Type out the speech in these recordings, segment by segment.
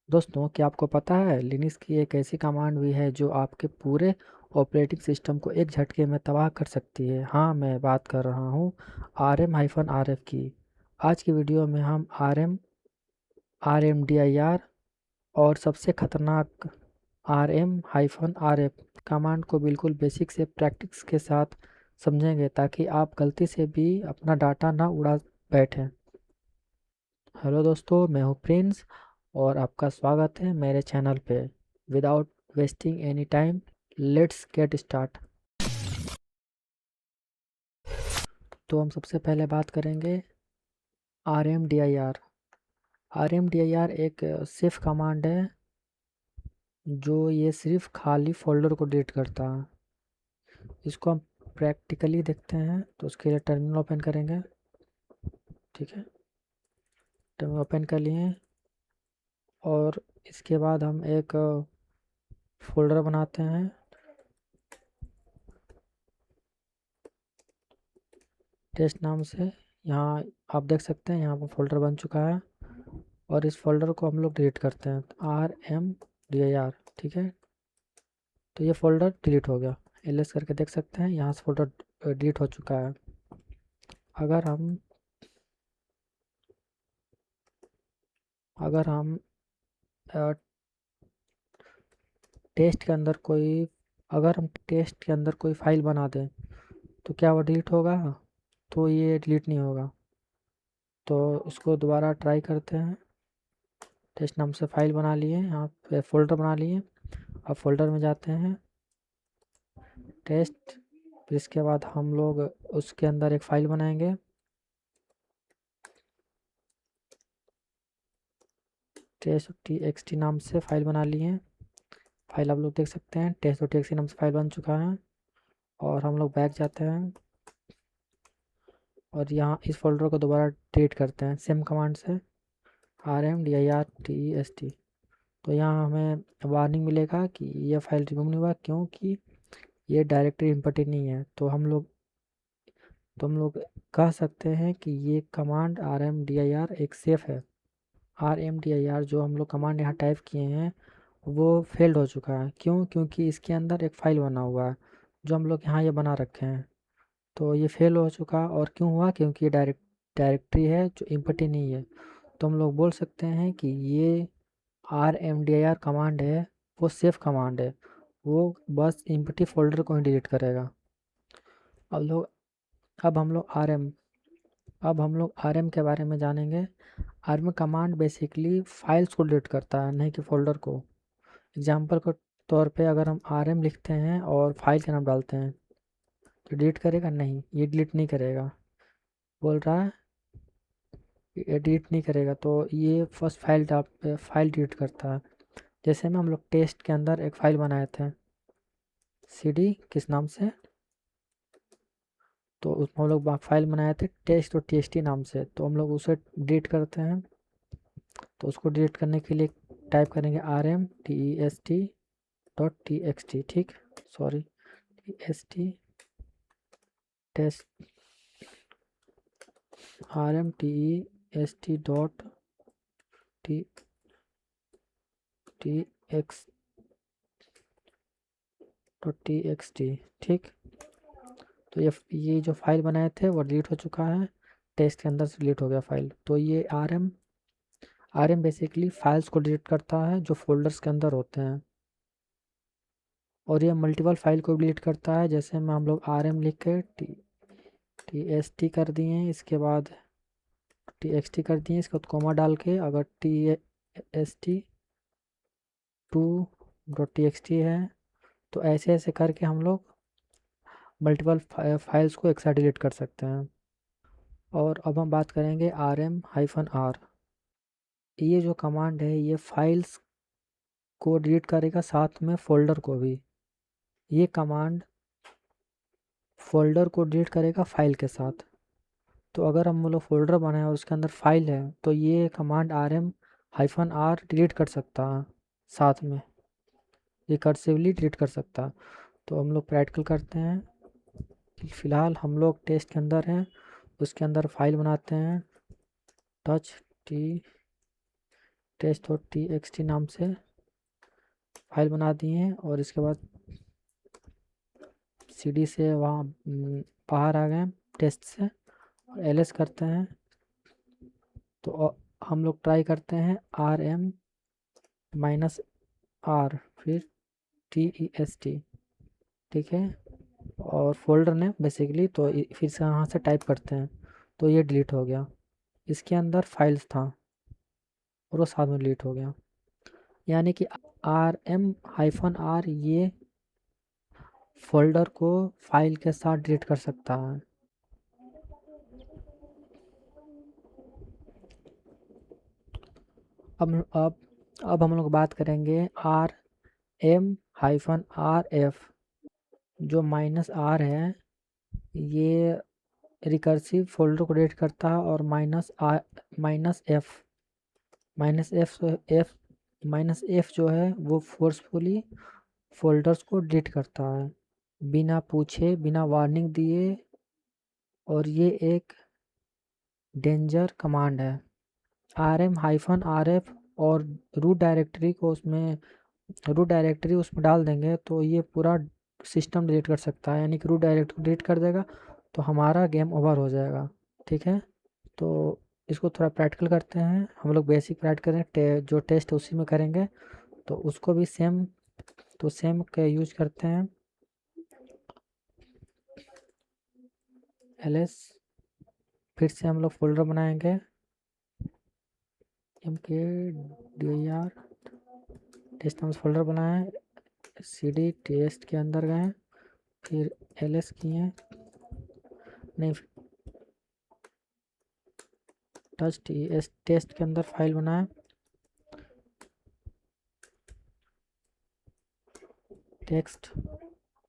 दोस्तों, क्या आपको पता है लिनक्स की एक ऐसी कमांड भी है जो आपके पूरे ऑपरेटिंग सिस्टम को एक झटके में तबाह कर सकती है। हाँ, मैं बात कर रहा हूँ rm-rf की। आज की वीडियो में हम rmdir और सबसे खतरनाक rm-rf कमांड को बिल्कुल बेसिक से प्रैक्टिस के साथ समझेंगे ताकि आप गलती से भी अपना डाटा ना उड़ा बैठें। हेलो दोस्तों, मैं हूँ प्रिंस और आपका स्वागत है मेरे चैनल पे। Without wasting any time, let's get start. तो हम सबसे पहले बात करेंगे R M D I R. R M D I R एक सिर्फ कमांड है जो ये सिर्फ खाली फोल्डर को डिलीट करता है। इसको हम प्रैक्टिकली देखते हैं, तो उसके लिए टर्मिनल ओपन करेंगे। ठीक है, टर्मिनल ओपन कर लिए और इसके बाद हम एक फोल्डर बनाते हैं टेस्ट नाम से। यहाँ आप देख सकते हैं, यहाँ पर फोल्डर बन चुका है और इस फोल्डर को हम लोग डिलीट करते हैं, rmdir। ठीक है, तो ये फोल्डर डिलीट हो गया। ls करके देख सकते हैं, यहाँ से फोल्डर डिलीट हो चुका है। अगर हम अगर हम टेस्ट के अंदर कोई अगर हम टेस्ट के अंदर कोई फाइल बना दें तो क्या वो डिलीट होगा? तो ये डिलीट नहीं होगा। तो इसको दोबारा ट्राई करते हैं। टेस्ट नाम से फाइल बना लिए, यहाँ पे फोल्डर बना लिए। अब फोल्डर में जाते हैं, टेस्ट। फिर इसके बाद हम लोग उसके अंदर एक फ़ाइल बनाएंगे। टेस्ट टी एक्स टी नाम से फ़ाइल बना लिए। फाइल आप लोग देख सकते हैं, टेस्ट टी एक्स टी नाम से फ़ाइल बन चुका है। और हम लोग बैक जाते हैं और यहाँ इस फोल्डर को दोबारा डिलीट करते हैं सेम कमांड से, rmdir तो यहाँ हमें वार्निंग मिलेगा कि ये फाइल रिमूव नहीं हुआ क्योंकि ये डायरेक्टरी इम्पोर्टेंट नहीं है। तो हम लोग कह सकते हैं कि ये कमांड rmdir एक सेफ है। rmdir जो हम लोग कमांड यहाँ टाइप किए हैं वो फेल्ड हो चुका है। क्यों? क्योंकि इसके अंदर एक फ़ाइल बना हुआ है जो हम लोग यहाँ ये बना रखे हैं। तो ये फेल हो चुका। और क्यों हुआ? क्योंकि ये डायरेक्टरी है जो इम्पटी नहीं है। तो हम लोग बोल सकते हैं कि ये rmdir कमांड है, वो सेफ कमांड है। वो बस इम्पटी फोल्डर को ही डिलीट करेगा। अब लोग अब हम लोग rm के बारे में जानेंगे। rm कमांड बेसिकली फाइल्स को डिलीट करता है, नहीं कि फोल्डर को। एग्जाम्पल के तौर पे अगर हम rm लिखते हैं और फाइल का नाम डालते हैं तो डिलीट करेगा? नहीं, ये डिलीट नहीं करेगा। बोल रहा है ये डिलीट नहीं करेगा। तो ये फर्स्ट फाइल डिलीट करता है। जैसे में हम लोग टेस्ट के अंदर एक फ़ाइल बनाए थे, cd किस नाम से। तो उसमें हम लोग फाइल बनाए थे टेस्ट और txt नाम से। तो हम लोग उसे डिलीट करते हैं। तो उसको डिलीट करने के लिए टाइप करेंगे rm.txt। ठीक, सॉरी, txt टेस्ट rm.txt ठीक। तो ये जो फाइल बनाए थे वो डिलीट हो चुका है, टेस्ट के अंदर से डिलीट हो गया फाइल। तो ये आर एम बेसिकली फाइल्स को डिलीट करता है जो फोल्डर्स के अंदर होते हैं। और ये मल्टीपल फाइल को डिलीट करता है। जैसे में हम लोग rm लिख के tst कर दिए हैं, इसके बाद txt कर दिए, इसके बाद कोमा डाल के अगर tst2.txt है तो ऐसे ऐसे करके हम लोग मल्टीपल फाइल्स को एक साथ डिलीट कर सकते हैं। और अब हम बात करेंगे rm-r। ये जो कमांड है ये फाइल्स को डिलीट करेगा, साथ में फोल्डर को भी। ये कमांड फोल्डर को डिलीट करेगा फाइल के साथ। तो अगर हम लोग फोल्डर बनाए और उसके अंदर फाइल है तो ये कमांड rm-r डिलीट कर सकता है साथ में, ये कर्सिवली डिलीट कर सकता है। तो हम लोग प्रैक्टिकल करते हैं। फिलहाल हम लोग टेस्ट के अंदर हैं, उसके अंदर फाइल बनाते हैं टच टी टेस्ट और txt नाम से फाइल बना दिए हैं और इसके बाद cd से वहाँ बाहर आ गए टेस्ट से और ls करते हैं तो हम लोग ट्राई करते हैं rm-r फिर test, ठीक है, और फोल्डर नेम बेसिकली तो फिर से यहाँ से टाइप करते हैं तो ये डिलीट हो गया। इसके अंदर फाइल्स था और वो साथ में डिलीट हो गया, यानी कि rm-r ये फोल्डर को फाइल के साथ डिलीट कर सकता है। अब हम लोग बात करेंगे rm-rf। जो -r है ये रिकर्सिव फोल्डर को डिलीट करता है और -f -f जो है वो फोर्सफुली फोल्डर्स को डिलीट करता है बिना पूछे बिना वार्निंग दिए, और ये एक डेंजर कमांड है। rm-rf और रूट डायरेक्टरी उसमें डाल देंगे तो ये पूरा सिस्टम डिलीट कर सकता है, यानी कि रूट डायरेक्टरी डिलीट कर देगा तो हमारा गेम ओवर हो जाएगा, ठीक है। तो इसको थोड़ा प्रैक्टिकल करते हैं हम लोग, बेसिक प्रैक्टिस करें, जो टेस्ट उसी में करेंगे तो उसको भी सेम का यूज करते हैं ls। फिर से हम लोग फोल्डर बनाएंगे mkdir टेस्ट नाम से फोल्डर बनाए, cd टेस्ट के अंदर गए, फिर ls किए, नहीं टच टेस्ट के अंदर फाइल बनाए, टेक्स्ट,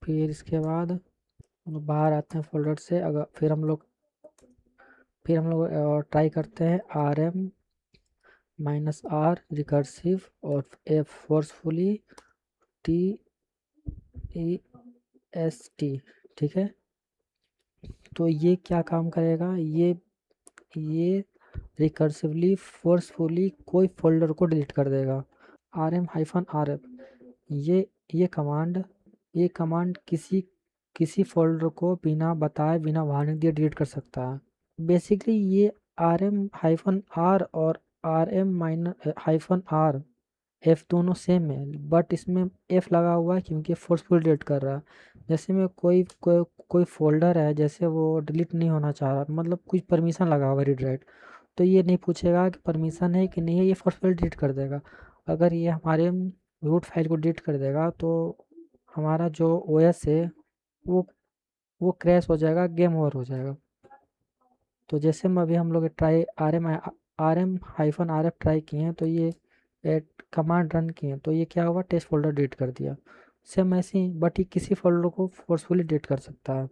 फिर इसके बाद हम लोग बाहर आते हैं फोल्डर से, अगर फिर हम लोग ट्राई करते हैं rm-r रिकर्सिव और f फोर्सफुली test, ठीक है। तो ये क्या काम करेगा, ये रिकर्सिवली फोर्सफुली कोई फोल्डर को डिलीट कर देगा। rm-rf ये कमांड किसी फोल्डर को बिना बताए बिना वार्निंग दिए डिलीट कर सकता है। बेसिकली ये rm-r और rm-r f दोनों सेम है, बट इसमें f लगा हुआ है क्योंकि फोर्सफुल डिलीट कर रहा है। जैसे में कोई फोल्डर है, जैसे वो डिलीट नहीं होना चाह रहा, मतलब कुछ परमिशन लगा हुआ रीड राइट, तो ये नहीं पूछेगा कि परमिशन है कि नहीं है, ये फोर्सफुल डिलीट कर देगा। अगर ये हमारे रूट फाइल को डिलीट कर देगा तो हमारा जो ओएस है वो वो क्रैश हो जाएगा, गेम ओवर हो जाएगा। तो जैसे में अभी हम लोग ट्राई rm-rf ट्राई किए हैं तो ये कमांड रन किए तो ये क्या हुआ, टेस्ट फोल्डर डिलीट कर दिया। सेम ऐसे ही, बट ये किसी फोल्डर को फोर्सफुली डिलीट कर सकता है।